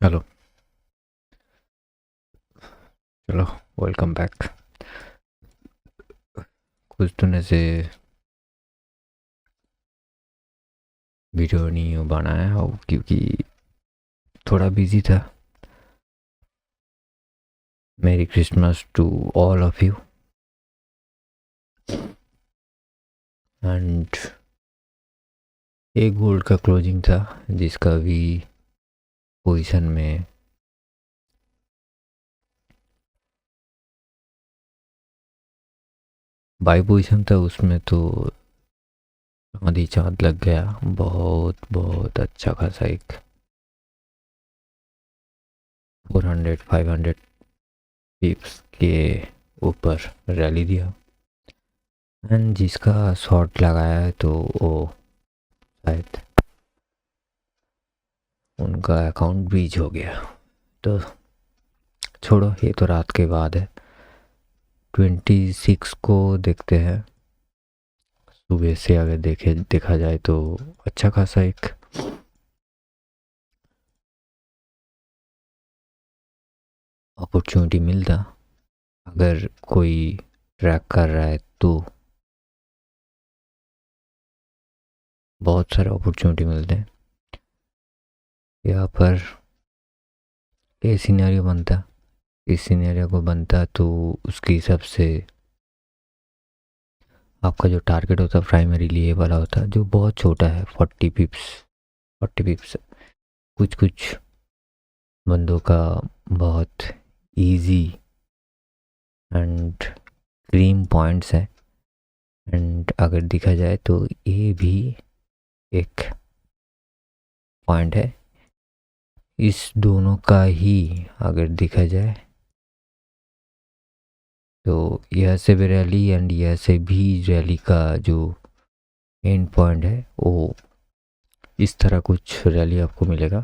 Hello. चलो, welcome back. कुछ दिनों से वीडियो नहीं बनाया हो क्योंकि थोड़ा बिजी था। Merry Christmas to all of you. And एक गोल्ड का क्लोजिंग था जिसका भी पोजीशन में बाई पोजीशन था, उसमें तो आधी चांद लग गया। बहुत बहुत अच्छा खासा एक 400-500 पिप्स के ऊपर रैली दिया। एंड जिसका शॉट लगाया है तो वो शायद उनका अकाउंट ब्रीच हो गया। तो छोड़ो, ये तो रात के बाद है। 26 को देखते हैं। सुबह से अगर देखा जाए तो अच्छा खासा एक अपॉर्चुनिटी मिलता। अगर कोई ट्रैक कर रहा है तो बहुत सारे अपॉर्चुनिटी मिलते हैं। यहाँ पर ये सिनेरियो बनता, इस सिनेरियो को बनता तो उसके हिसाब से आपका जो टारगेट होता प्राइमरीली ये वाला होता जो बहुत छोटा है, 40 पिप्स। कुछ कुछ बंदों का बहुत इजी एंड क्रीम पॉइंट्स है। एंड अगर देखा जाए तो ये भी एक पॉइंट है। इस दोनों का ही अगर देखा जाए तो यह से भी रैली एंड यह से भी रैली का जो एंड पॉइंट है वो इस तरह कुछ रैली आपको मिलेगा।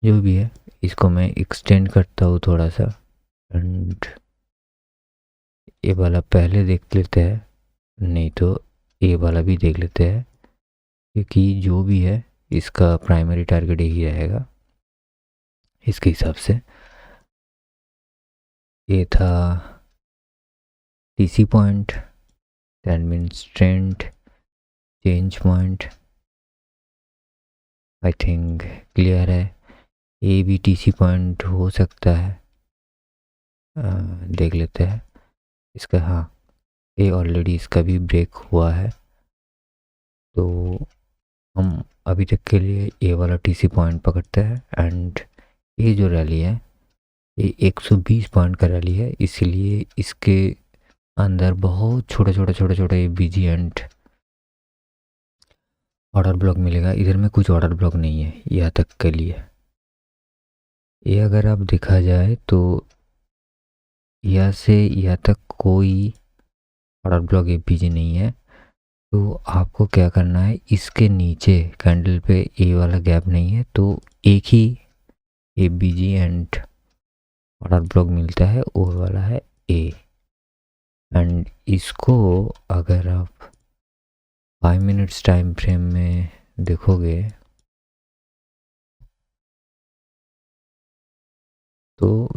जो भी है, इसको मैं एक्सटेंड करता हूँ थोड़ा सा। एंड ये वाला पहले देख लेते हैं, नहीं तो ये वाला भी देख लेते हैं, क्योंकि जो भी है इसका प्राइमरी टारगेट यही रहेगा। इसके हिसाब से ये था TC point, that means trend change point. I think clear है। ये भी टीसी पॉइंट हो सकता है। देख लेते हैं इसका। हाँ, ये ऑलरेडी इसका भी ब्रेक हुआ है, तो हम अभी तक के लिए ये वाला टीसी पॉइंट पकड़ते हैं। एंड ये जो रैली है ये 120 पॉइंट का रैली है, इसीलिए इसके अंदर बहुत छोटे छोटे बीजी एंड ऑर्डर ब्लॉक मिलेगा। इधर में कुछ ऑर्डर ब्लॉक नहीं है यहाँ तक के लिए। ये अगर आप देखा जाए तो यहाँ से यहाँ तक कोई ऑर्डर ब्लॉक ए बीजी नहीं है। तो आपको क्या करना है, इसके नीचे कैंडल पे ए वाला गैप नहीं है तो एक ही ए बीजी एंड ऑर्डर ब्लॉक मिलता है, वो वाला है ए। एंड इसको अगर आप 5 मिनट्स टाइम फ्रेम में देखोगे तो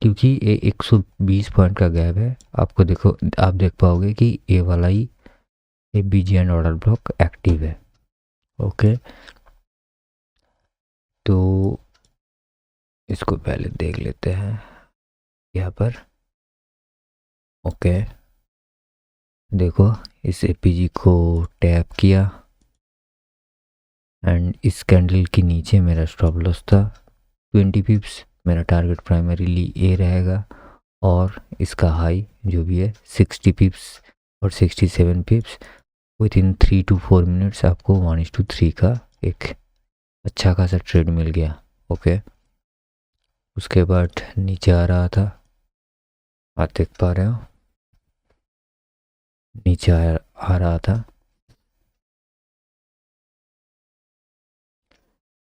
क्योंकि ये 120 पॉइंट का गैप है, आपको देखो आप देख पाओगे कि ए वाला ही ए बीजी एंड ऑर्डर ब्लॉक एक्टिव है। ओके, तो इसको पहले देख लेते हैं यहाँ पर। ओके, देखो इस एपीजी को टैप किया एंड इस कैंडल के नीचे मेरा स्टॉप लॉस था 20 पिप्स। मेरा टारगेट प्राइमरीली ए रहेगा और इसका हाई जो भी है 60 पिप्स और 67 पिप्स। विद इन 3 to 4 मिनट्स आपको 1:3 का एक अच्छा खासा ट्रेड मिल गया। ओके, उसके बाद नीचे आ रहा था, आप देख पा रहे हो नीचे आ रहा था।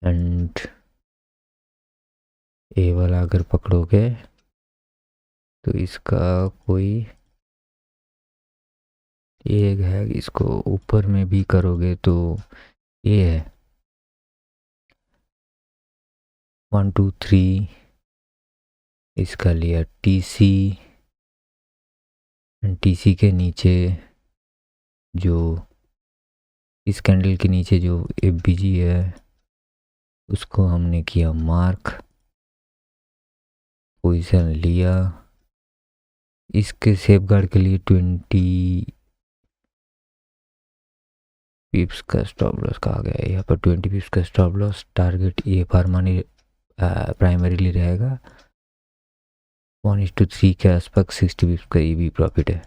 एंड ए वाला अगर पकड़ोगे तो इसका कोई एक है, इसको ऊपर में भी करोगे तो ये है। 123 इसका लिया TC, एंड TC के नीचे जो इस कैंडल के नीचे जो FBG है उसको हमने किया मार्क, पोजीशन लिया। इसके सेफगार्ड के लिए 20 पिप्स का स्टॉप लॉस कहा गया है। यहाँ पर 20 पिप्स का स्टॉप लॉस, टारगेट ये फार्मानी प्राइमरीली रहेगा 1:3 के आसपास 60 पिप्स का ये भी प्रॉफिट है।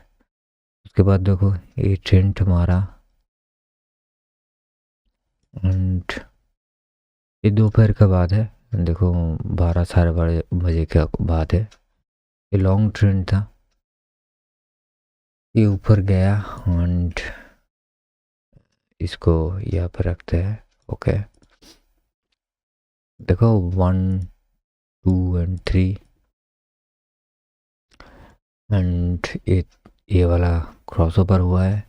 उसके बाद देखो ये ट्रेंड हमारा, एंड ये दोपहर का बाद है, देखो 12 साढ़े 12 बजे का बाद है। ये लॉन्ग ट्रेंड था, ये ऊपर गया एंड इसको यहाँ पर रखते हैं। ओके देखो 1 2 एंड 3 एंड ये वाला क्रॉसओवर हुआ है।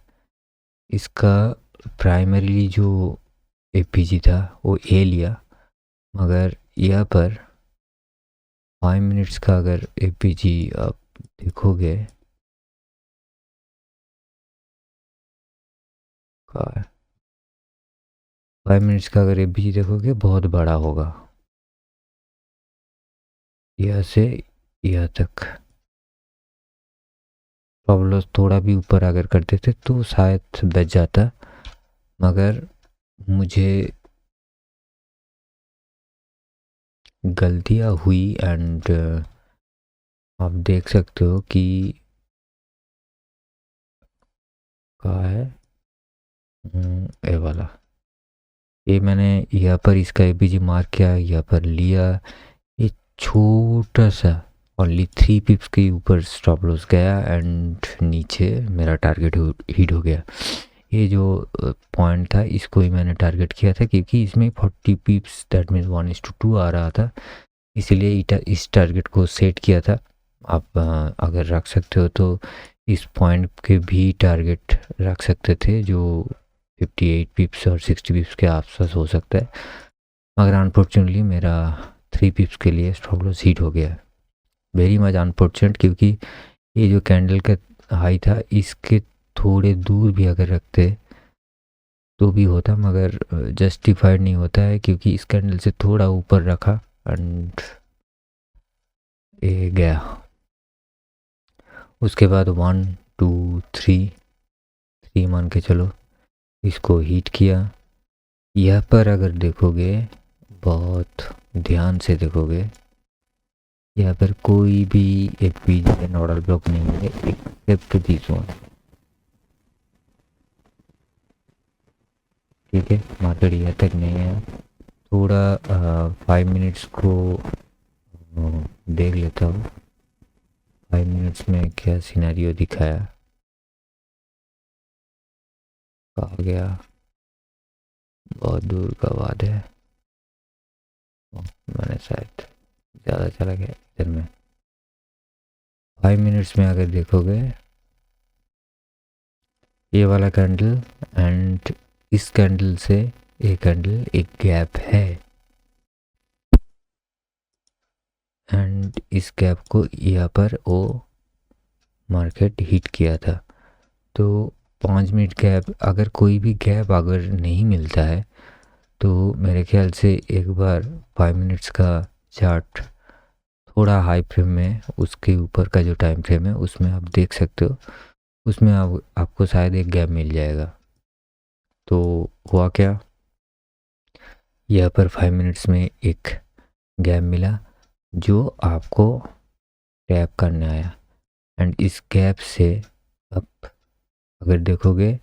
इसका प्राइमरीली जो FBG था वो ए लिया, मगर यहाँ पर 5 मिनट्स का अगर FBG आप देखोगे का 5 मिनट्स का अगर FBG देखोगे बहुत बड़ा होगा, यहाँ से यहाँ तक। प्रॉब्लम थोड़ा भी ऊपर अगर कर देते तो शायद बच जाता, मगर मुझे गलतियाँ हुई एंड आप देख सकते हो कि कहाँ है ये वाला, ये मैंने यहाँ पर इसका FBG मार्क किया, यहाँ पर लिया। ये छोटा सा ओनली 3 पिप्स के ऊपर स्टॉप लॉस गया एंड नीचे मेरा टारगेट हिट हो गया। ये जो पॉइंट था इसको ही मैंने टारगेट किया था, क्योंकि इसमें 40 पिप्स दैट मीन्स 1:2 आ रहा था, इसलिए इस टारगेट को सेट किया था। आप अगर रख सकते हो तो इस पॉइंट के भी टारगेट रख सकते थे, जो 58 पिप्स और 60 पिप्स के आसपास हो सकता है, मगर अनफॉर्चुनेटली मेरा 3 पिप्स के लिए स्टॉप लॉस हिट हो गया। वेरी मच अनफॉर्चुनेट, क्योंकि ये जो कैंडल का हाई था इसके थोड़े दूर भी अगर रखते तो भी होता, मगर जस्टिफाइड नहीं होता है, क्योंकि इस कैंडल से थोड़ा ऊपर रखा एंड ये गया। उसके बाद 1 2 3 मान के चलो, इसको हीट किया। यहाँ पर अगर देखोगे, बहुत ध्यान से देखोगे, यहाँ पर कोई भी FBG नोडल ब्लॉक नहीं है एक्सेप्ट दिस वन। ठीक है, मार्केट यहाँ तक नहीं है। थोड़ा 5 मिनट्स को देख लेता हूँ, 5 मिनट्स में क्या सिनेरियो दिखाया, कहा गया बहुत दूर का बात है। मैंने शायद ज़्यादा चला गया इधर में। 5 मिनट्स में अगर देखोगे ये वाला कैंडल एंड इस कैंडल से ये कैंडल एक गैप है, एंड इस गैप को यहाँ पर वो मार्केट हिट किया था। तो 5 मिनट गैप, अगर कोई भी गैप अगर नहीं मिलता है तो मेरे ख्याल से एक बार 5 मिनट्स का चार्ट थोड़ा हाई फ्रेम में, उसके ऊपर का जो टाइम फ्रेम है उसमें आप देख सकते हो, उसमें आपको शायद एक गैप मिल जाएगा। तो हुआ क्या, यहाँ पर 5 मिनट्स में एक गैप मिला जो आपको टैप करने आया, एंड इस गैप से आप अगर देखोगे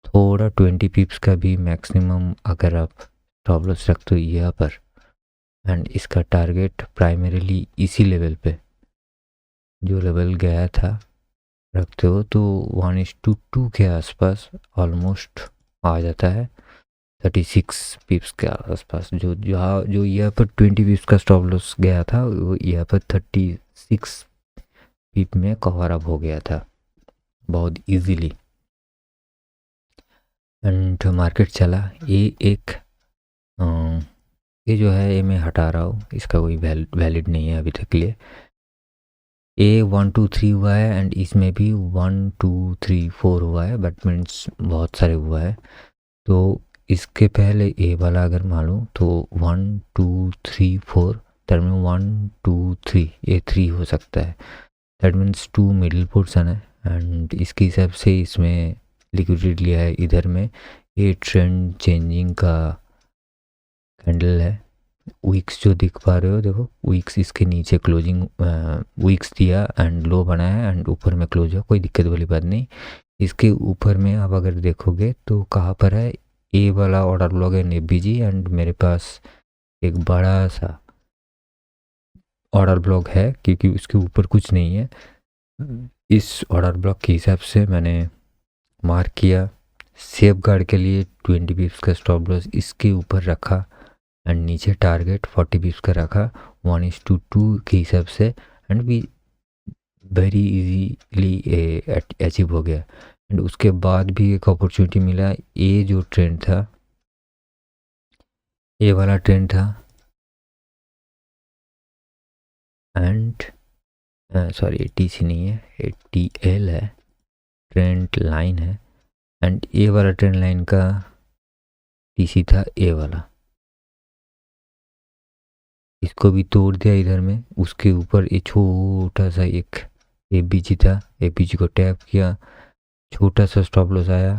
थोड़ा 20 पिप्स का भी मैक्सिमम अगर आप स्टॉप लॉस रखते हो यहाँ पर, एंड इसका टारगेट प्राइमरीली इसी लेवल पे जो लेवल गया था रखते हो, तो 1:2 के आसपास ऑलमोस्ट आ जाता है, 36 पिप्स के आसपास। जो यहाँ पर 20 पिप्स का स्टॉप लॉस गया था वो यहाँ पर 36 पिप में कवर अप हो गया था बहुत इजीली, एंड मार्केट चला। ये एक ये जो है ये मैं हटा रहा हूँ, इसका कोई वैलिड नहीं है अभी तक के लिए। ए 1 2 3 हुआ है एंड इसमें भी 1 2 3 4 हुआ है, बट मीन्स बहुत सारे हुआ है। तो इसके पहले ए वाला अगर मानूँ तो 1 2 3 4, दैट मीन 1 2 3, ये 3 हो सकता है। दैट मीन्स 2 मिडिल पोर्सन है एंड इसके हिसाब से इसमें लिक्विडिटी लिया है। इधर में ये ट्रेंड चेंजिंग का कैंडल है। वीक्स जो दिख पा रहे हो, देखो वीक्स इसके नीचे क्लोजिंग वीक्स दिया एंड लो बनाया एंड ऊपर में क्लोज हुआ, कोई दिक्कत वाली बात नहीं। इसके ऊपर में आप अगर देखोगे तो कहाँ पर है, ए वाला ऑर्डर ब्लॉक है एफबीजी एंड मेरे पास एक बड़ा सा ऑर्डर ब्लॉक है क्योंकि उसके ऊपर कुछ नहीं है। इस ऑर्डर ब्लॉक के हिसाब से मैंने मार्क किया, सेफ गार्ड के लिए 20 पिप्स का स्टॉप लॉस इसके ऊपर रखा एंड नीचे टारगेट 40 पिप्स का रखा 1:2 के हिसाब से एंड भी वेरी इजीली अचीव हो गया। एंड उसके बाद भी एक अपॉर्चुनिटी मिला, ये जो ट्रेंड था, ये वाला ट्रेंड था एंड सॉरी टीसी नहीं है, ये टीएल है, ट्रेंड लाइन है एंड ये वाला ट्रेंड लाइन का टीसी था ए वाला। इसको भी तोड़ दिया इधर में। उसके ऊपर ये छोटा सा एक एफबीजी था, एफबीजी को टैप किया, छोटा सा स्टॉप लॉस आया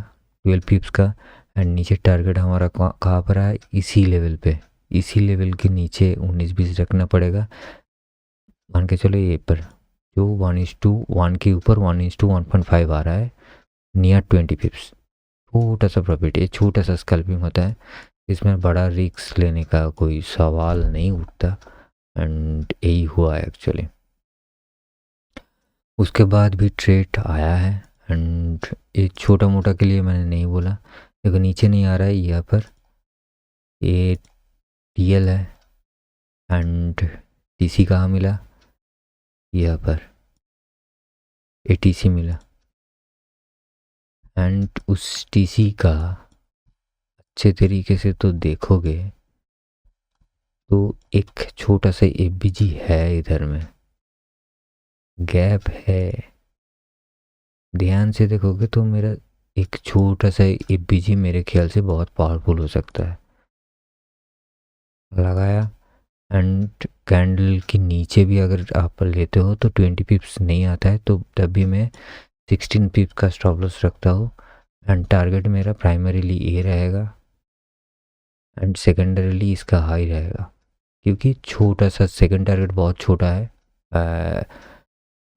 12 पिप्स का एंड नीचे टारगेट हमारा कहाँ पर आया, इसी लेवल पे, इसी लेवल के नीचे 19-20 रखना पड़ेगा। मान के चलो ये पर जो 1:1 के ऊपर 1:1.5 आ रहा है नियर 20 पिप्स, छोटा सा प्रॉफिट, ये छोटा सा स्कैल्पिंग होता है, इसमें बड़ा रिस्क लेने का कोई सवाल नहीं उठता एंड यही हुआ एक्चुअली। उसके बाद भी ट्रेड आया है एंड ये छोटा मोटा के लिए मैंने नहीं बोला। देखो नीचे नहीं आ रहा है, यहाँ पर ये टीएल है एंड टीसी कहाँ मिला, यहाँ पर एटीसी मिला एंड उस टीसी का अच्छे तरीके से तो देखोगे तो एक छोटा सा एफबीजी है, इधर में गैप है, ध्यान से देखोगे तो मेरा एक छोटा सा एफबीजी मेरे ख्याल से बहुत पावरफुल हो सकता है। लगाया एंड कैंडल के नीचे भी अगर आप लेते हो तो 20 पिप्स नहीं आता है, तो तब भी मैं 16 पिप्स का स्टॉप लॉस रखता हूँ एंड टारगेट मेरा प्राइमरीली ए रहेगा एंड सेकेंडरीली इसका हाई रहेगा, क्योंकि छोटा सा सेकंड टारगेट बहुत छोटा है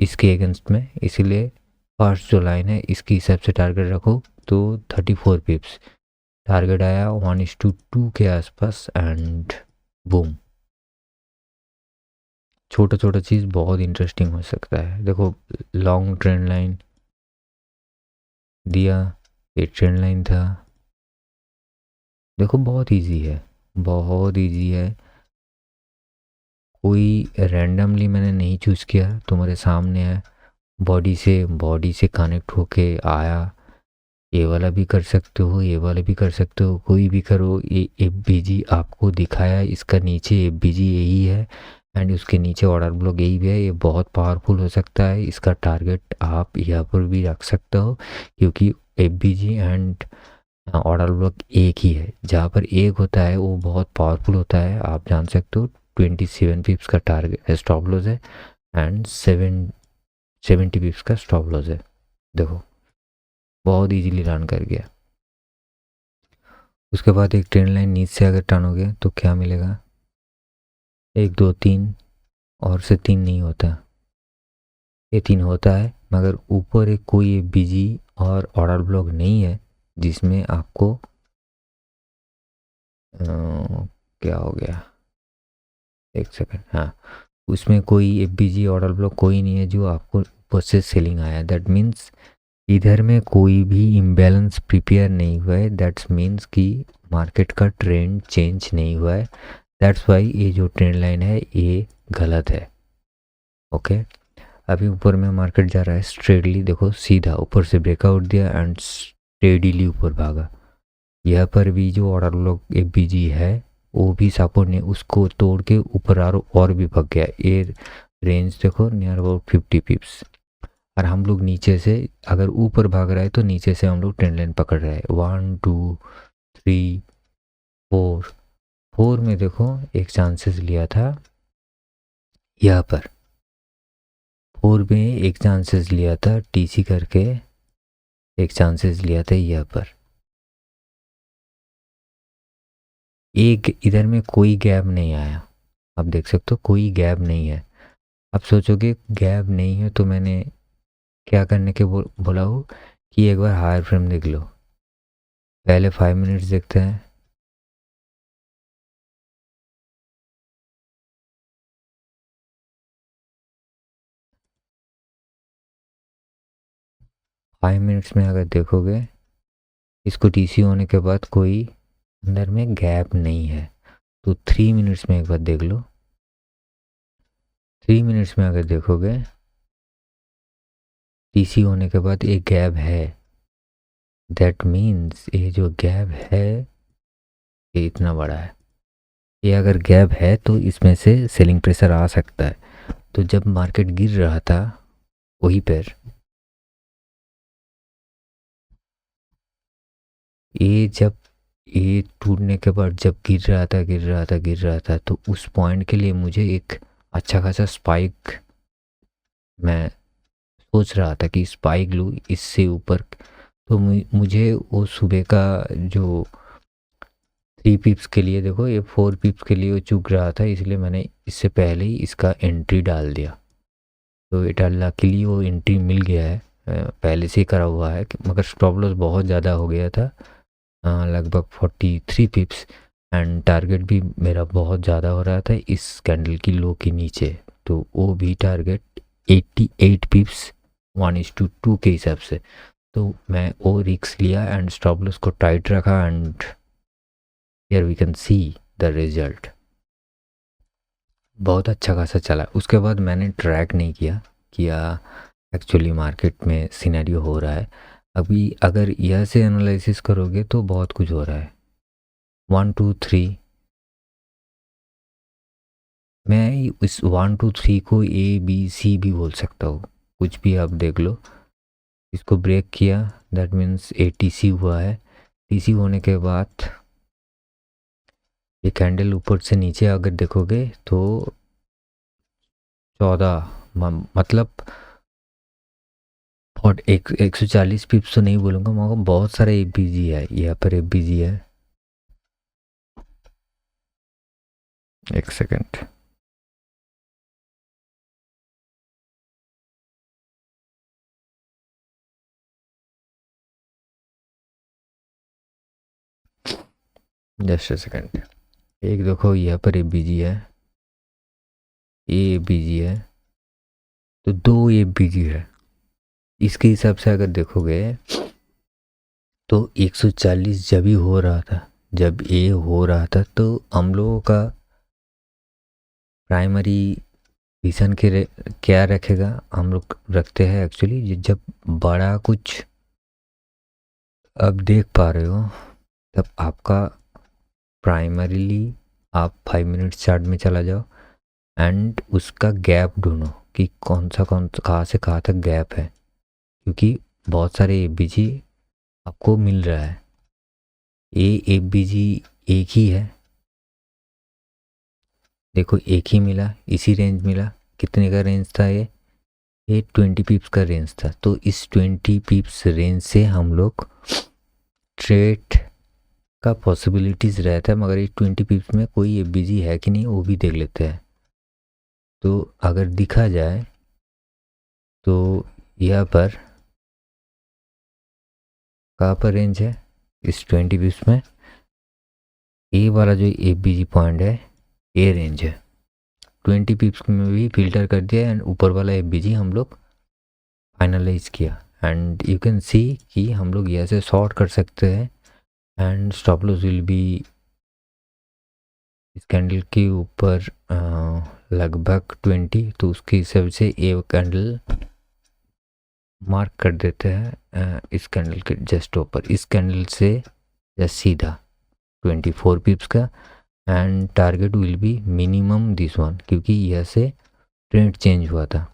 इसके अगेंस्ट में, इसीलिए फर्स्ट जो लाइन है इसके हिसाब से टारगेट रखो तो 34 पिप्स टारगेट आया 1:2 के आसपास एंड बूम। छोटा छोटा चीज़ बहुत इंटरेस्टिंग हो सकता है। देखो लॉन्ग ट्रेंड लाइन दिया, ये ट्रेंड लाइन था, देखो बहुत इजी है, बहुत इजी है, कोई रैंडमली मैंने नहीं चूज़ किया, तुम्हारे सामने है, बॉडी से कनेक्ट होके आया। ये वाला भी कर सकते हो, ये वाला भी कर सकते हो, कोई भी करो। ये एफबीजी आपको दिखाया, इसका नीचे एफबीजी यही है एंड उसके नीचे ऑर्डर ब्लॉक यही भी है, ये बहुत पावरफुल हो सकता है। इसका टारगेट आप यहाँ पर भी रख सकते हो क्योंकि एफबीजी एंड ऑर्डर ब्लॉक एक ही है, जहाँ पर एक होता है वो बहुत पावरफुल होता है। आप जान सकते हो 27 पिप्स का टारगेट स्टॉप लॉस है एंड 70 पिप्स का स्टॉप लॉस है। देखो बहुत इजीली रन कर गया। उसके बाद एक ट्रेंड लाइन नीचे से अगर टानोगे तो क्या मिलेगा, 1 2 3 और से 3 नहीं होता, ये 3 होता है, मगर ऊपर एक कोई बीजी और ऑर्डर ब्लॉक नहीं है जिसमें आपको क्या हो गया, एक सेकंड, हाँ उसमें कोई एफबीजी ऑर्डर ब्लॉक कोई नहीं है जो आपको ऊपर से सेलिंग आया। दैट मीन्स इधर में कोई भी इम्बैलेंस प्रिपेयर नहीं हुआ है, दैट्स मीन्स कि मार्केट का ट्रेंड चेंज नहीं हुआ है। दैट्स वाई ये जो ट्रेंड लाइन है ये गलत है। ओके अभी ऊपर में मार्केट जा रहा है स्ट्रेटली, देखो सीधा ऊपर से ब्रेकआउट दिया एंड स्टेडीली ऊपर भागा। यहाँ पर भी जो ऑर्डर ब्लॉक एफबीजी है वो भी सपोर्ट नहीं, उसको तोड़ के ऊपर और भी भाग गया। ये रेंज देखो नियर अबाउट 50 पिप्स। और हम लोग नीचे से अगर ऊपर भाग रहा है तो नीचे से हम लोग ट्रेंड लाइन पकड़ रहे हैं। 1 2 3 4। 4 में देखो एक चांसेस लिया था यहाँ पर। 4 में एक चांसेस लिया था टीसी करके, एक चांसेस लिया था यहाँ पर। एक इधर में कोई गैप नहीं आया, आप देख सकते हो कोई गैप नहीं है। आप सोचोगे गैप नहीं है तो मैंने क्या करने के बोला हो कि एक बार हायर फ्रेम देख लो। पहले 5 मिनट्स देखते हैं। फाइव मिनट्स में अगर देखोगे इसको टीसी होने के बाद कोई अंदर में गैप नहीं है। तो 3 मिनट्स में एक बार देख लो। 3 मिनट्स में अगर देखोगे टीसी होने के बाद एक गैप है। दैट मीन्स ये जो गैप है ये इतना बड़ा है। ये अगर गैप है तो इसमें से सेलिंग प्रेशर आ सकता है। तो जब मार्केट गिर रहा था वहीं पर जब ये टूटने के बाद जब गिर रहा था तो उस पॉइंट के लिए मुझे एक अच्छा खासा स्पाइक, मैं सोच रहा था कि स्पाइक लूँ इससे ऊपर। तो मुझे वो सुबह का जो 3 पिप्स के लिए देखो ये 4 पिप्स के लिए वो चुक रहा था, इसलिए मैंने इससे पहले ही इसका एंट्री डाल दिया। तो इटा लकीली वो एंट्री मिल गया है, पहले से ही करा हुआ है। मगर स्टॉप लॉस बहुत ज़्यादा हो गया था, लगभग 43 पिप्स। एंड टारगेट भी मेरा बहुत ज़्यादा हो रहा था इस कैंडल की लो के नीचे। तो वो भी टारगेट 88 पिप्स 1:2 के हिसाब से। तो मैं वो रिक्स लिया एंड स्टॉप लॉस को टाइट रखा and here we can see the result. बहुत अच्छा खासा चला। उसके बाद मैंने ट्रैक नहीं किया एक्चुअली मार्केट में सिनेरियो हो रहा है। अभी अगर यह से एनालिसिस करोगे तो बहुत कुछ हो रहा है। 1 2 3, मैं इस 1 2 3 को ABC भी बोल सकता हूँ, कुछ भी आप देख लो। इसको ब्रेक किया दैट मीन्स ATC हुआ है। TC होने के बाद ये कैंडल ऊपर से नीचे अगर देखोगे तो 14 मतलब 140 पिप्स तो नहीं बोलूँगा, मगर बहुत सारा ABG है यहाँ पर। ABG है, एक सेकेंड। Just second. एक देखो यहाँ पर ABG है, ये ABG है, तो 2 ABG है। इसके हिसाब से अगर देखोगे तो 140 जब ही हो रहा था, जब ये हो रहा था तो हम लोगों का प्राइमरी विजन क्या रखेगा, हम लोग रखते हैं एक्चुअली जब बड़ा कुछ अब देख पा रहे हो तब आपका प्राइमरीली आप 5 मिनट चार्ट में चला जाओ एंड उसका गैप ढूंढो कि कौन सा कहाँ से कहाँ तक गैप है। क्योंकि बहुत सारे ABG आपको मिल रहा है। ये ABG एक ही है, देखो एक ही मिला, इसी रेंज मिला। कितने का रेंज था ये 20 पिप्स का रेंज था। तो इस 20 पिप्स रेंज से हम लोग ट्रेड का पॉसिबिलिटीज़ रहता है। मगर ये 20 पिप्स में कोई ABG है कि नहीं वो भी देख लेते हैं। तो अगर दिखा जाए तो यहाँ पर कहाँ पर रेंज है इस 20 पिप्स में, ये वाला जो ABG पॉइंट है ये रेंज है। 20 पिप्स में भी फिल्टर कर दिया एंड ऊपर वाला ABG हम लोग फाइनलाइज किया। एंड यू कैन सी कि हम लोग यहाँ से शॉर्ट कर सकते हैं and stop loss will be इस कैंडल के ऊपर लगभग 20। तो उसके हिसाब से ये कैंडल मार्क कर देते हैं इस कैंडल के जस्ट ऊपर, इस कैंडल से जस्ट सीधा 24 पिप्स का and target will be minimum this one, क्योंकि यह से ट्रेंड चेंज हुआ था।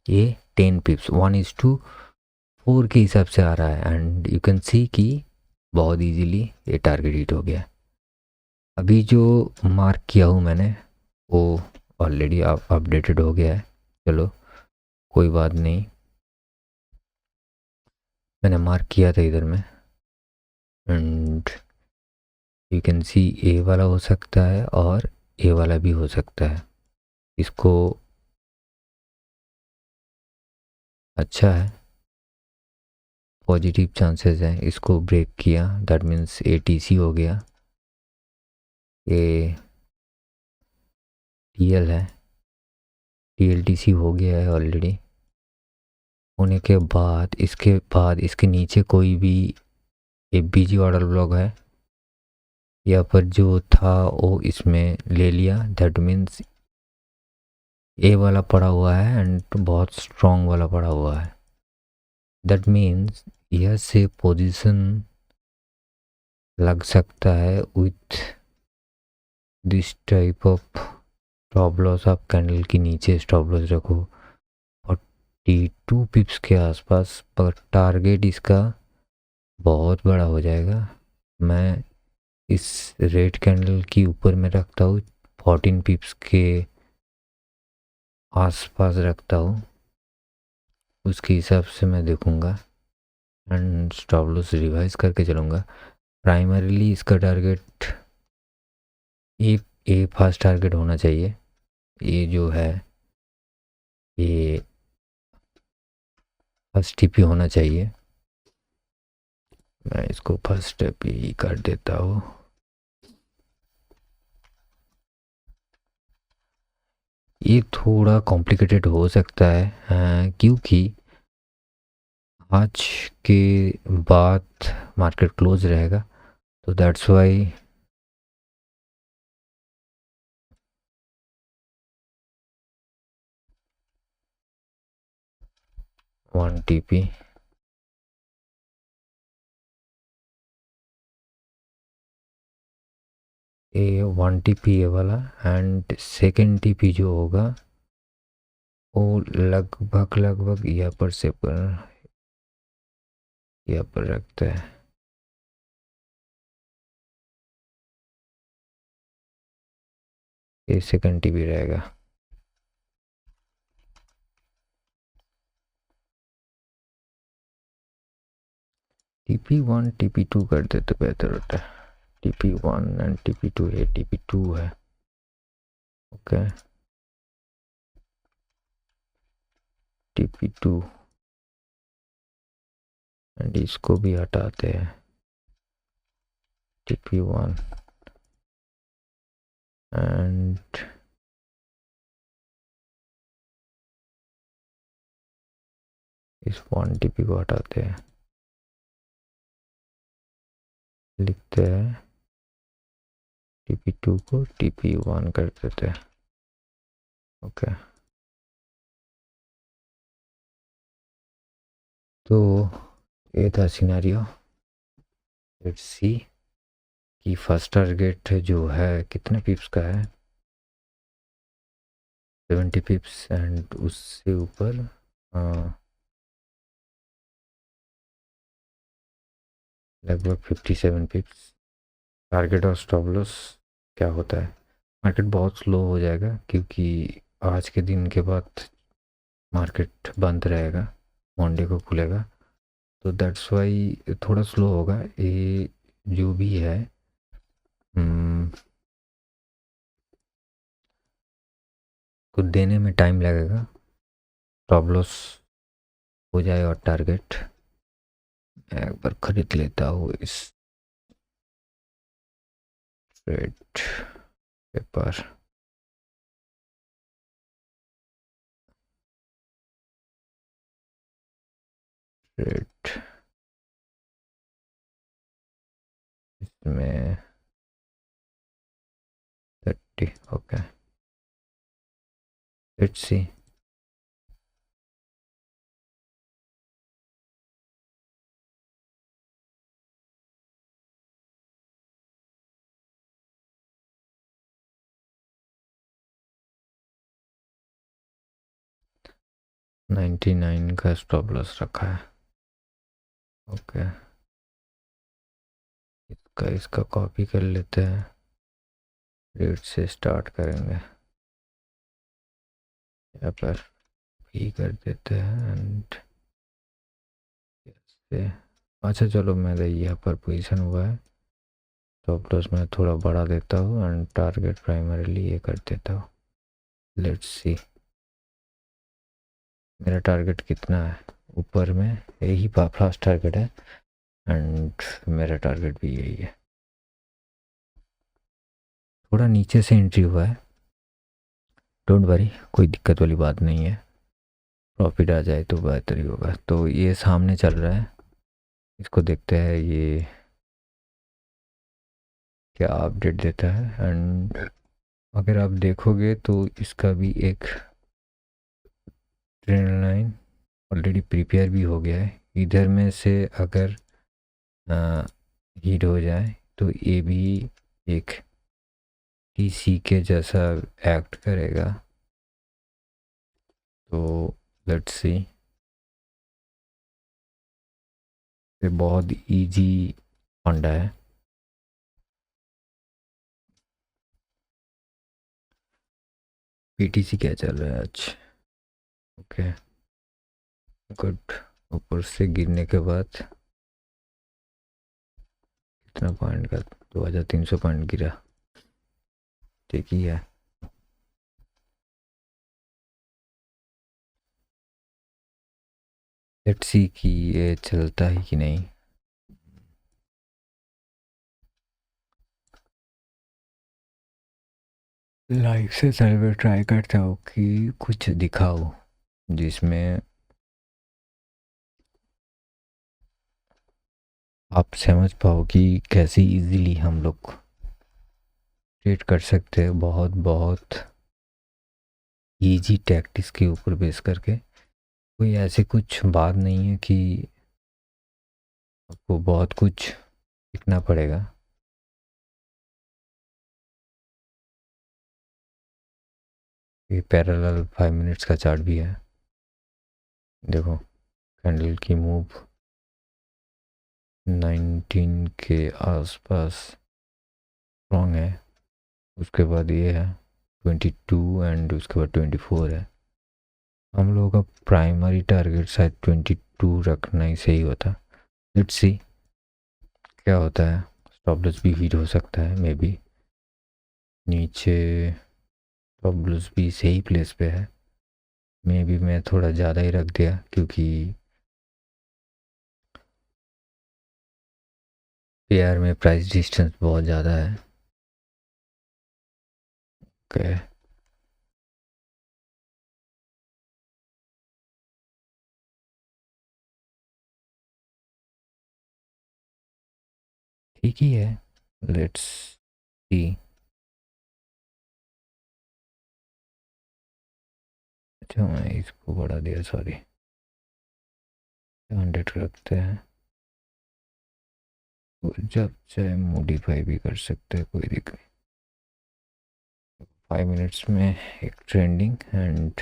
ये 10 पिप्स 1:4 के हिसाब से आ रहा है एंड यू कैन सी कि बहुत इजीली ये टारगेट हिट हो गया। अभी जो मार्क किया हूँ मैंने वो ऑलरेडी अपडेटेड हो गया है। चलो कोई बात नहीं, मैंने मार्क किया था इधर में एंड यू कैन सी ए वाला हो सकता है और ए वाला भी हो सकता है। इसको अच्छा है, पॉजिटिव चांसेस हैं। इसको ब्रेक किया दैट मीन्स एटीसी हो गया, ये टीएल है, टीएलटीसी हो गया है ऑलरेडी। होने के बाद इसके नीचे कोई भी एफबीजी ऑर्डर ब्लॉक है, या पर जो था वो इसमें ले लिया, दैट मीन्स ए वाला पड़ा हुआ है एंड बहुत स्ट्रॉन्ग वाला पड़ा हुआ है। दैट मीन्स यह से पोजीशन लग सकता है with this type of stop loss. आप कैंडल के नीचे स्टॉप लॉस रखो 42 पिप्स के आसपास, पर टारगेट इसका बहुत बड़ा हो जाएगा। मैं इस रेड कैंडल की ऊपर में रखता हूँ, 14 पिप्स के आसपास रखता हूँ, उसके हिसाब से मैं देखूँगा एंड स्टॉप लॉस रिवाइज करके चलूँगा। प्राइमरीली इसका टारगेट ए फर्स्ट टारगेट होना चाहिए। ये जो है ये फर्स्ट टीपी होना चाहिए। मैं इसको फर्स्ट टीपी कर देता हूँ। ये थोड़ा कॉम्प्लिकेटेड हो सकता है क्योंकि आज के बाद मार्केट क्लोज रहेगा, तो दैट्स वाई वन टीपी ये वन टीपी ये वाला एंड सेकेंड टीपी जो होगा वो लगभग यहाँ पर से पर यहाँ पर रखते हैं। ये सेकेंड टीपी रहेगा। TP1 TP2 कर देते बेहतर होता है। TP1 एंड TP2, ये TP2 है। ओके TP2 एंड इसको भी हटाते हैं TP1 एंड इस वन टीपी को हटाते हैं, लिखते हैं TP2 को TP1 कर देते हैं। ओके तो ये था सिनेरियो। लेट्स सी कि फर्स्ट टारगेट जो है कितने पिप्स का है, 70 पिप्स एंड उससे ऊपर लगभग 57 पिप्स। टारगेट और स्टॉप लॉस क्या होता है? मार्केट बहुत स्लो हो जाएगा क्योंकि आज के दिन के बाद मार्केट बंद रहेगा, मंडे को खुलेगा, तो दैट्स वाई थोड़ा स्लो होगा। ये जो भी है कुछ देने में टाइम लगेगा, स्टॉप लॉस हो जाए और टारगेट। मैं एक बार खरीद लेता हूँ इस ट्रेड पेपर। ट्रेड इसमें 30। Okay let's see. 99 का स्टॉप लॉस रखा है। ओके, इसका कॉपी कर लेते हैं, रेट से स्टार्ट करेंगे, यहाँ पर भी कर देते हैं एंड से। अच्छा चलो, मेरा यहाँ पर पोजीशन हुआ है, स्टॉप लॉस मैं थोड़ा बढ़ा देता हूँ एंड टारगेट प्राइमरीली ये कर देता हूँ। लेट्स सी मेरा टारगेट कितना है। ऊपर में यही फर्स्ट टारगेट है एंड मेरा टारगेट भी यही है। थोड़ा नीचे से एंट्री हुआ है, डोंट वरी, कोई दिक्कत वाली बात नहीं है, प्रॉफिट आ जाए तो बेहतर ही होगा। तो ये सामने चल रहा है, इसको देखते हैं ये क्या अपडेट देता है। एंड अगर आप देखोगे तो इसका भी एक ट्रेंड लाइन ऑलरेडी प्रिपेयर भी हो गया है। इधर में से अगर हीट हो जाए तो ये भी एक टीसी के जैसा एक्ट करेगा। तो लेट्स सी, ये बहुत इजी फंडा है। पीटीसी क्या चल रहा है आज? Okay good. ऊपर से गिरने के बाद कितना पॉइंट का, 2300 पॉइंट गिरा, ठीक ही है। लेट्स सी कि ये चलता है कि नहीं। लाइव से सर्वर ट्राई करता हूँ कि कुछ दिखाओ जिसमें आप समझ पाओ कि कैसे इजीली हम लोग ट्रेड कर सकते हैं, बहुत बहुत इजी टैक्टिक्स के ऊपर बेस करके। कोई ऐसे कुछ बात नहीं है कि आपको बहुत कुछ सीखना पड़ेगा। ये पैरेलल 5 मिनट्स का चार्ट भी है, देखो कैंडल की मूव 19 के आसपास स्ट्रॉन्ग है, उसके बाद ये है 22 एंड उसके बाद 24 है। हम लोगों का प्राइमरी टारगेट शायद 22 रखना ही सही होता। लेट्स सी क्या होता है। स्टॉप लॉस भी हिट हो सकता है मे बी, नीचे स्टॉप लॉस भी सही प्लेस पे है, मे बी मैं थोड़ा ज़्यादा ही रख दिया क्योंकि पेयर में प्राइस डिस्टेंस बहुत ज़्यादा है। ओके ठीक ही है, लेट्स सी। अच्छा मैं इसको बढ़ा दिया, सॉरी, 100 रखते हैं। जब चाहे मॉडिफाई भी कर सकते हैं, कोई दिक्कत नहीं। 5 मिनट्स में एक ट्रेंडिंग एंड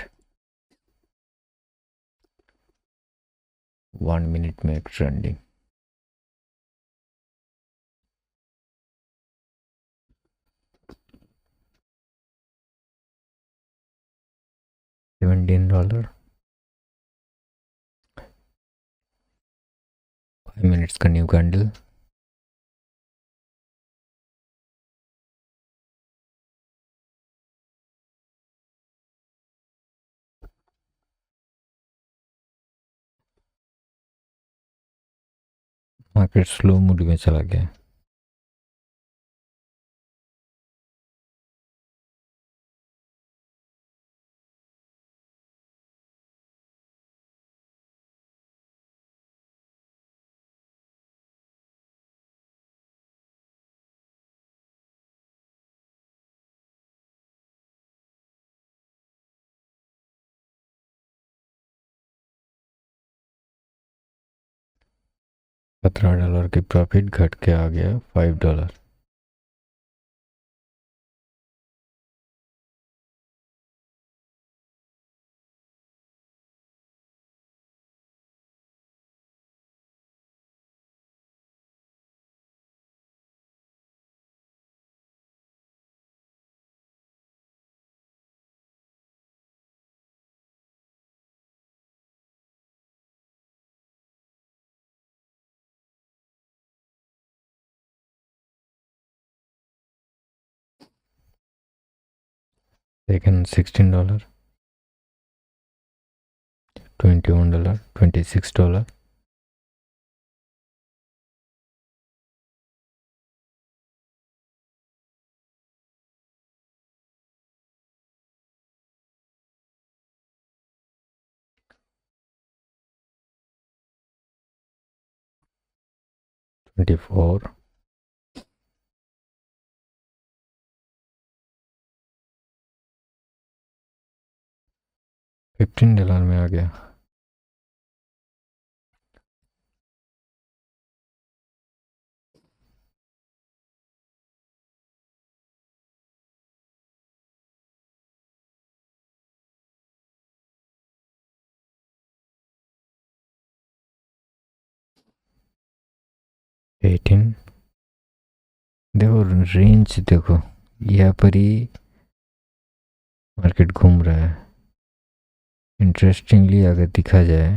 1 मिनट में एक ट्रेंडिंग। $17, 5 मिनट्स का new candle. Market slow mood में चला गया। $17 की प्रॉफिट घट के आ गया $5। सेकंड $16, $21, $26, $24, $15 में आ गया। $18। देखो रेंज, देखो यहाँ पर ही मार्केट घूम रहा है। इंटरेस्टिंगली अगर दिखा जाए,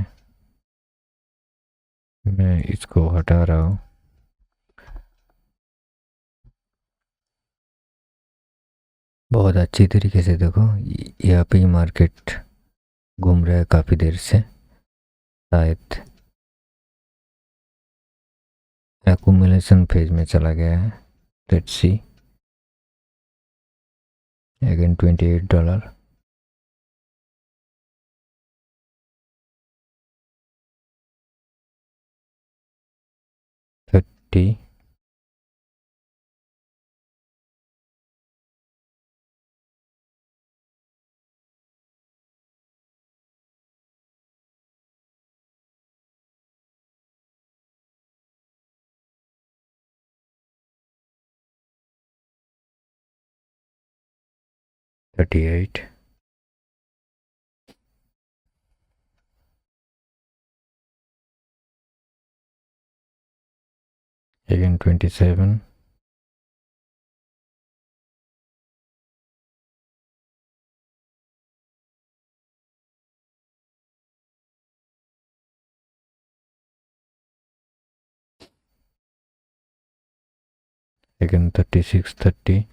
मैं इसको हटा रहा हूँ। बहुत अच्छी तरीके से देखो, यहाँ पे ही मार्केट घूम रहा है काफ़ी देर से। शायद एक्यूमुलेशन फेज में चला गया है। Let's see. Again $28, $30, $38, again $27, again 36, 30,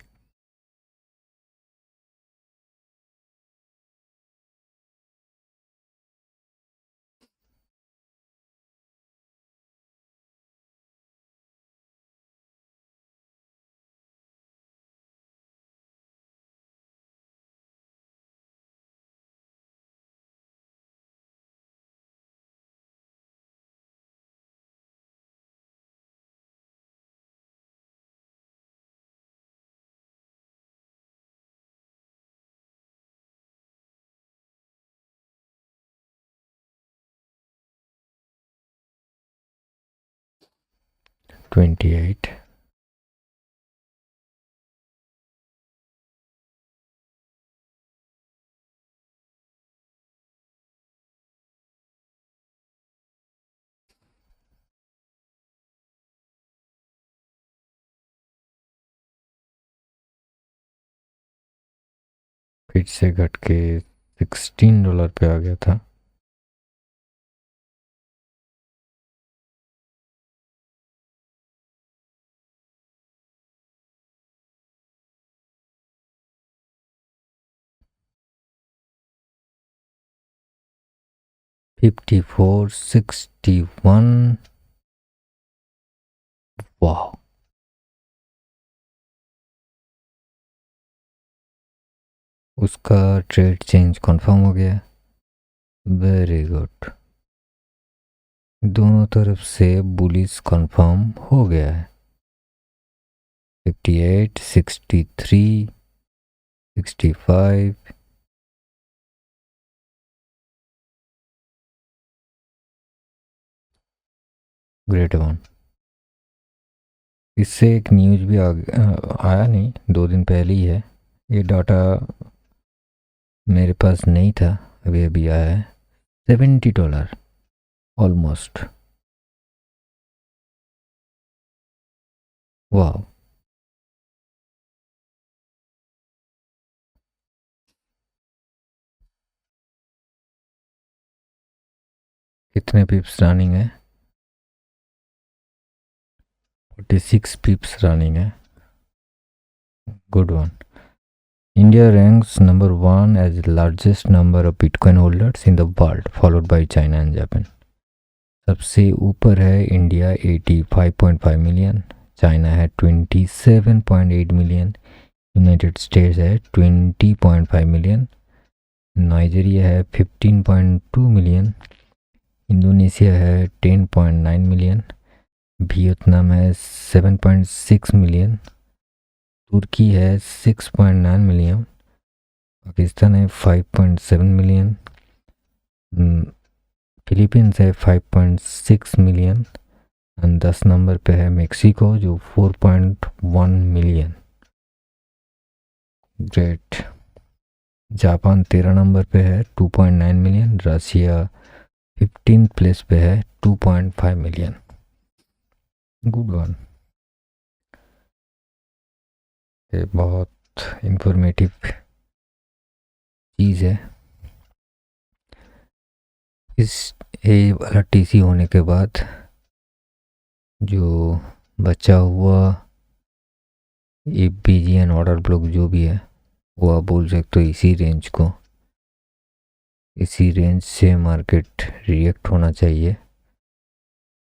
$28, फिर से घट के $16 पे आ गया था। $54.61। वाह, उसका ट्रेड चेंज कंफर्म हो गया। वेरी गुड, दोनों तरफ से बुलिश कंफर्म हो गया है। 58, 63, 65, ग्रेट वन। इससे एक न्यूज़ भी आया नहीं, 2 दिन पहले ही है। ये डाटा मेरे पास नहीं था, अभी अभी आया है। $70 ऑलमोस्ट। वाह, कितने पिप्स रनिंग है? 46 पिप्स रनिंग है। Good one. India ranks number one as the largest number of Bitcoin holders in the world, followed by China and Japan. सबसे ऊपर है इंडिया 85.5 मिलियन, चाइना है 27.8 मिलियन, यूनाइटेड स्टेट्स है 20.5 मिलियन, नाइजीरिया है 15.2 million, Indonesia है 10.9 million, Vietnam है 7.6 million, तुर्की है 6.9 million, Pakistan है 5.7 मिलियन, फिलीपींस है 5.6 मिलियन एंड 10 नंबर पे है मेक्सिको जो 4.1 मिलियन। ग्रेट। जापान 13 नंबर पे है 2.9 मिलियन, रशिया 15 प्लेस पे है 2.5 मिलियन। Good one. ये बहुत इंफॉर्मेटिव चीज़ है। इस ये वाला टीसी होने के बाद जो बचा हुआ ये बीजीएन ऑर्डर ब्लॉक जो भी है वो आप बोल सकते हो इसी रेंज से मार्केट रिएक्ट होना चाहिए,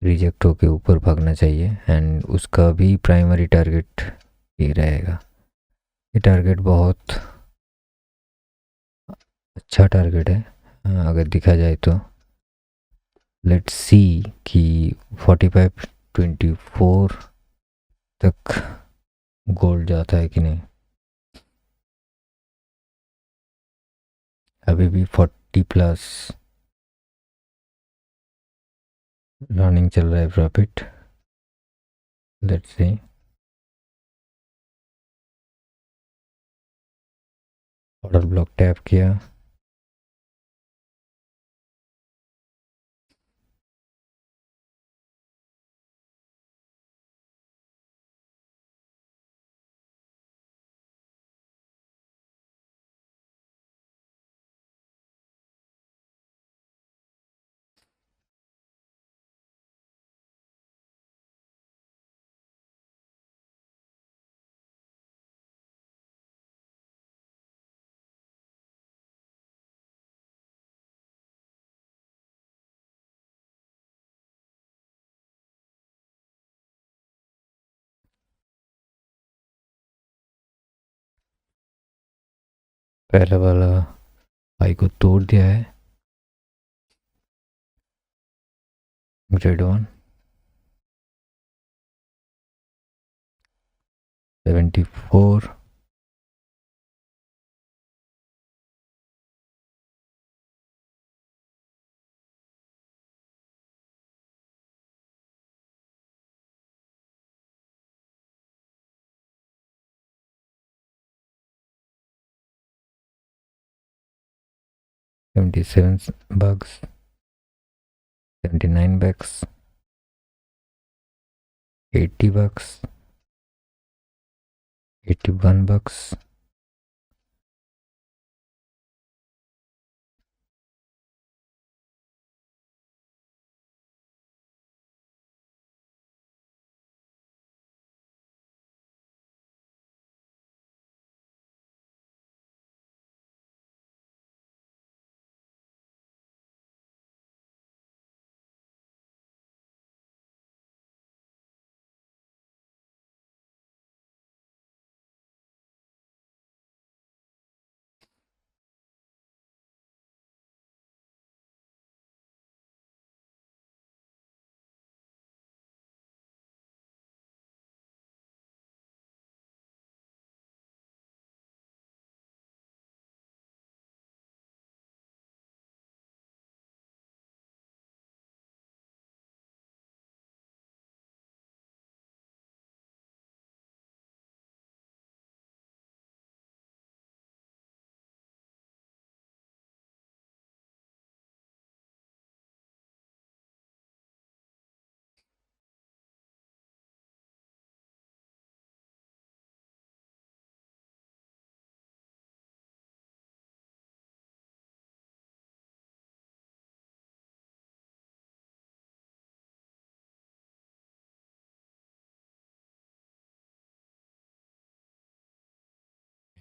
रिजेक्ट होके ऊपर भागना चाहिए एंड उसका भी प्राइमरी टारगेट ये रहेगा। ये टारगेट बहुत अच्छा टारगेट है अगर देखा जाए तो। लेट्स सी कि 45-24 तक गोल्ड जाता है कि नहीं। अभी भी 40 प्लस रनिंग चल रहा है profit. Let's see. Order block tap किया, पहला वाला हाई को तोड़ दिया है। Grade 1 74, $77, 79 bucks, $80, $81,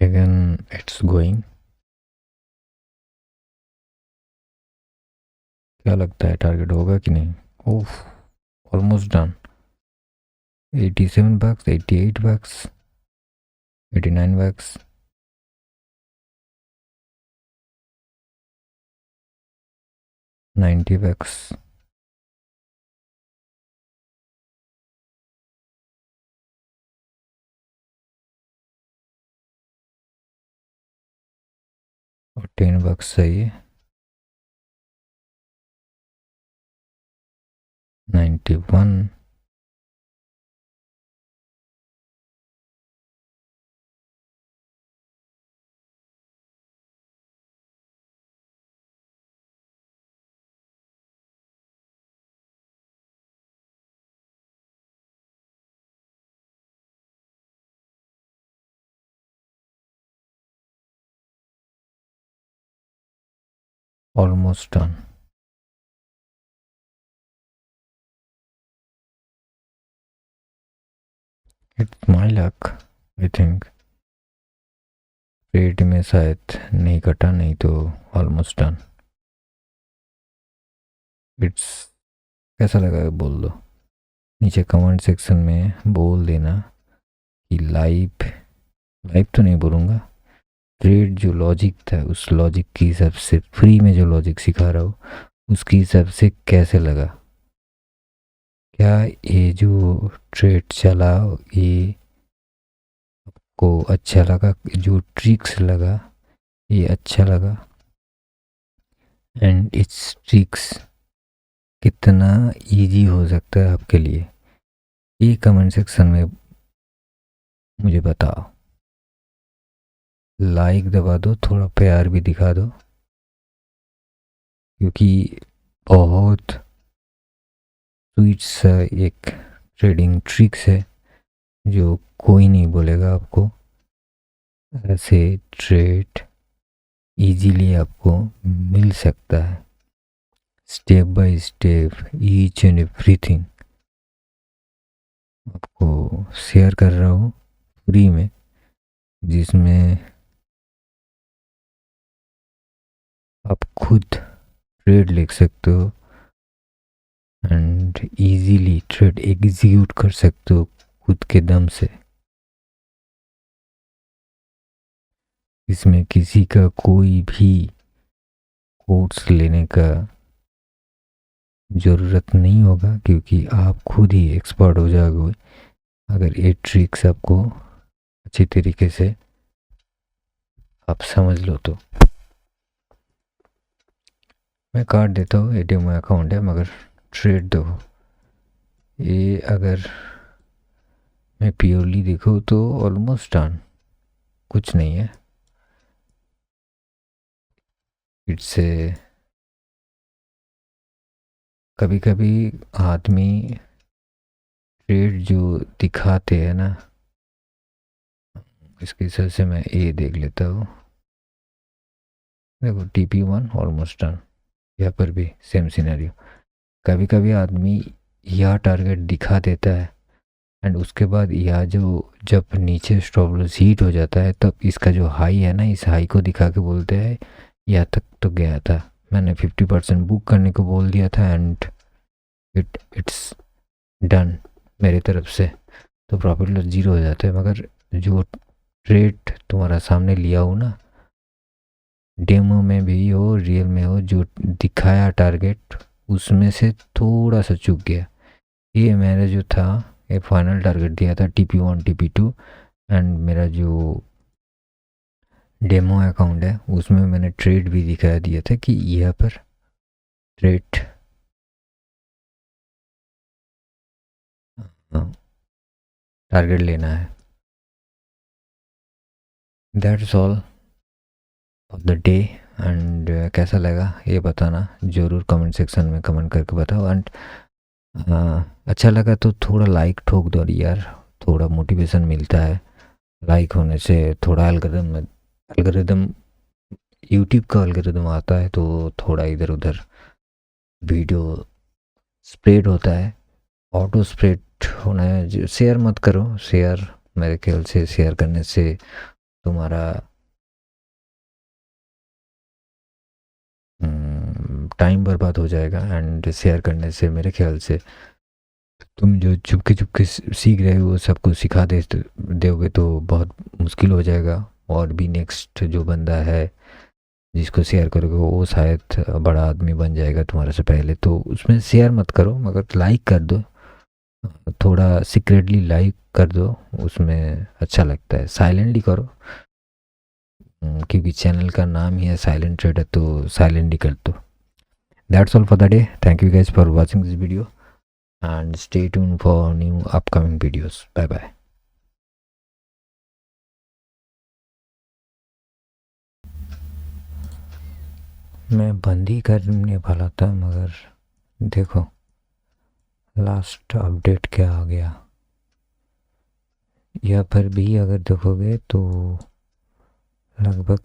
again it's going. क्या लगता है टारगेट होगा कि नहीं? ओह, almost done. 87 bucks, 88 bucks, 89 bucks, 90 bucks। और 10 bucks सही है। 91। Almost done. It's my luck I think. Rate में शायद नहीं कटा, नहीं तो ऑलमोस्ट डन। इट्स कैसा लगा बोल दो, नीचे कमेंट सेक्शन में बोल देना कि लाइव, लाइव तो नहीं बोलूँगा, ट्रेड जो लॉजिक था उस लॉजिक के हिसाब से फ्री में जो लॉजिक सिखा रहा हूँ उसके हिसाब से कैसे लगा। क्या ये जो ट्रेड चला ये को अच्छा लगा? जो ट्रिक्स लगा ये अच्छा लगा? एंड इट्स ट्रिक्स कितना इजी हो सकता है आपके लिए, ये कमेंट सेक्शन में मुझे बताओ। लाइक दबा दो, थोड़ा प्यार भी दिखा दो, क्योंकि बहुत स्वीट सा एक ट्रेडिंग ट्रिक्स है जो कोई नहीं बोलेगा आपको। ऐसे ट्रेड इजीली आपको मिल सकता है, step by step each and everything आपको शेयर कर रहा हूँ फ्री में, जिसमें आप खुद ट्रेड लिख सकते हो एंड इजीली ट्रेड एग्जीक्यूट कर सकते हो खुद के दम से। इसमें किसी का कोई भी कोर्स लेने का ज़रूरत नहीं होगा, क्योंकि आप खुद ही एक्सपर्ट हो जाओगे अगर ये ट्रिक्स आपको अच्छी तरीके से आप समझ लो तो। मैं काट देता हूँ, एटीएम अकाउंट है मगर ट्रेड दो। ये अगर मैं प्योरली देखूँ तो ऑलमोस्ट डन, कुछ नहीं है। इट्स कभी कभी आदमी ट्रेड जो दिखाते हैं ना, इसके हिसाब से मैं ये देख लेता हूँ। देखो TP1 ऑलमोस्ट डन, यहाँ पर भी सेम सिनेरियो। कभी कभी आदमी यह टारगेट दिखा देता है एंड उसके बाद यह जो जब नीचे स्टॉप लॉस हीट हो जाता है तब इसका जो हाई है ना, इस हाई को दिखा के बोलते हैं यहाँ तक तो गया था, मैंने 50% बुक करने को बोल दिया था एंड इट्स डन मेरी तरफ से, तो प्रॉफिट लॉस जीरो हो जाता है। मगर जो ट्रेड तुम्हारा सामने लिया हो ना, डेमो में भी हो रियल में हो, जो दिखाया टारगेट उसमें से थोड़ा सा चूक गया। ये मेरा जो था ये फाइनल टारगेट दिया था TP1 TP2 एंड मेरा जो डेमो अकाउंट है उसमें मैंने ट्रेड भी दिखा दिया था कि यहाँ पर ट्रेड टारगेट लेना है। That's all of the day and कैसा लगा ये बताना ज़रूर, कमेंट सेक्शन में कमेंट करके बताओ। एंड अच्छा लगा तो थोड़ा लाइक ठोक दो यार, थोड़ा मोटिवेशन मिलता है लाइक होने से। थोड़ा एल्गोरिदम यूट्यूब का एल्गोरिदम आता है तो थोड़ा इधर उधर वीडियो स्प्रेड होता है, ऑटो स्प्रेड होना है। शेयर मत करो, शेयर मेरे ख्याल से शेयर करने से तुम्हारा टाइम बर्बाद हो जाएगा। एंड शेयर करने से मेरे ख्याल से तुम जो चुपके चुपके सीख रहे हो वो सबको सिखा दोगे तो बहुत मुश्किल हो जाएगा। और भी नेक्स्ट जो बंदा है जिसको शेयर करोगे वो शायद बड़ा आदमी बन जाएगा तुम्हारे से पहले। तो उसमें शेयर मत करो मगर लाइक कर दो, थोड़ा सीक्रेटली लाइक कर दो, उसमें अच्छा लगता है। साइलेंटली करो क्योंकि चैनल का नाम ही है साइलेंट ट्रेडर, तो साइलेंटली कर दो। That's all for the day. Thank you guys for watching this video and stay tuned for new upcoming videos. Bye bye. मैं बंद ही करने वाला था मगर देखो लास्ट अपडेट क्या आ गया। यहाँ पर भी अगर देखोगे तो लगभग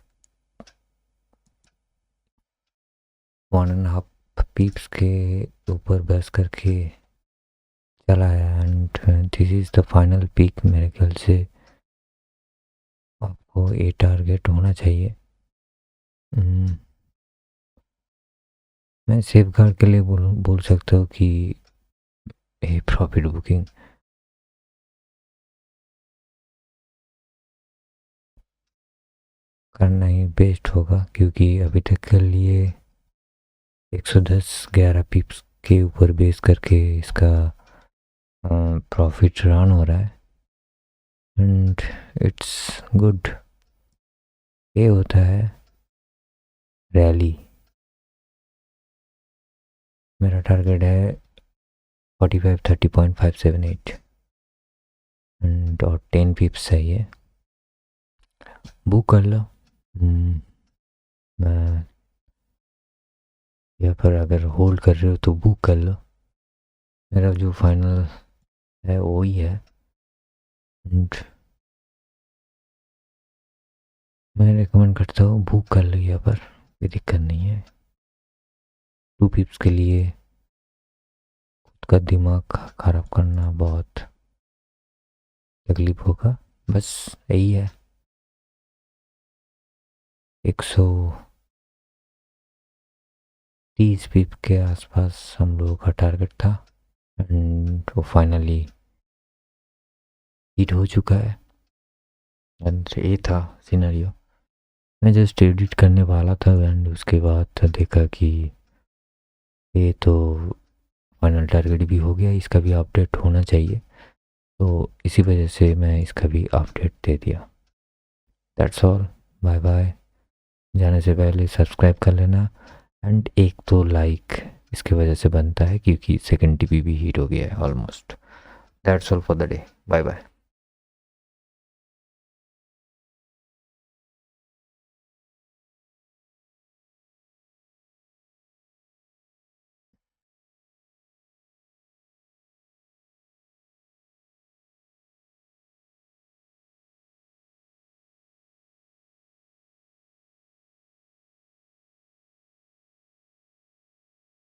1.5 पीप्स के ऊपर बस करके चला है। And this is the final peak. मेरे ख्याल से आपको ये टारगेट होना चाहिए। मैं सेफ गार्ड के लिए बोल सकता हूँ कि ये प्रॉफिट बुकिंग करना ही बेस्ट होगा, क्योंकि अभी तक के लिए 110-11 पिप्स के ऊपर बेस करके इसका प्रॉफिट रन हो रहा है। And it's good. ये होता है रैली। मेरा टारगेट है 45-30.578 एंड और 10 पिप्स है ये। बुक कर लो। मैं यहाँ पर अगर होल्ड कर रहे हो तो बुक कर लो। मेरा जो फाइनल है वो ही है। एंड मैं रिकमेंड करता हूँ बुक कर लो, यहाँ पर कोई दिक्कत नहीं है। 2 पिप्स के लिए खुद का दिमाग ख़राब करना बहुत तकलीफ होगा। बस यही है। 130 पिप के आसपास हम लोगों का टारगेट था एंड वो फाइनली हिट हो चुका है। एंड ये था सिनेरियो। मैं जस्ट एडिट करने वाला था एंड उसके बाद देखा कि ये तो फाइनल टारगेट भी हो गया, इसका भी अपडेट होना चाहिए, तो इसी वजह से मैं इसका भी अपडेट दे दिया। That's all. Bye bye. जाने से पहले सब्सक्राइब कर लेना एंड एक तो लाइक इसके वजह से बनता है क्योंकि सेकंड टीपी भी हिट हो गया है almost. That's all for the day. Bye bye.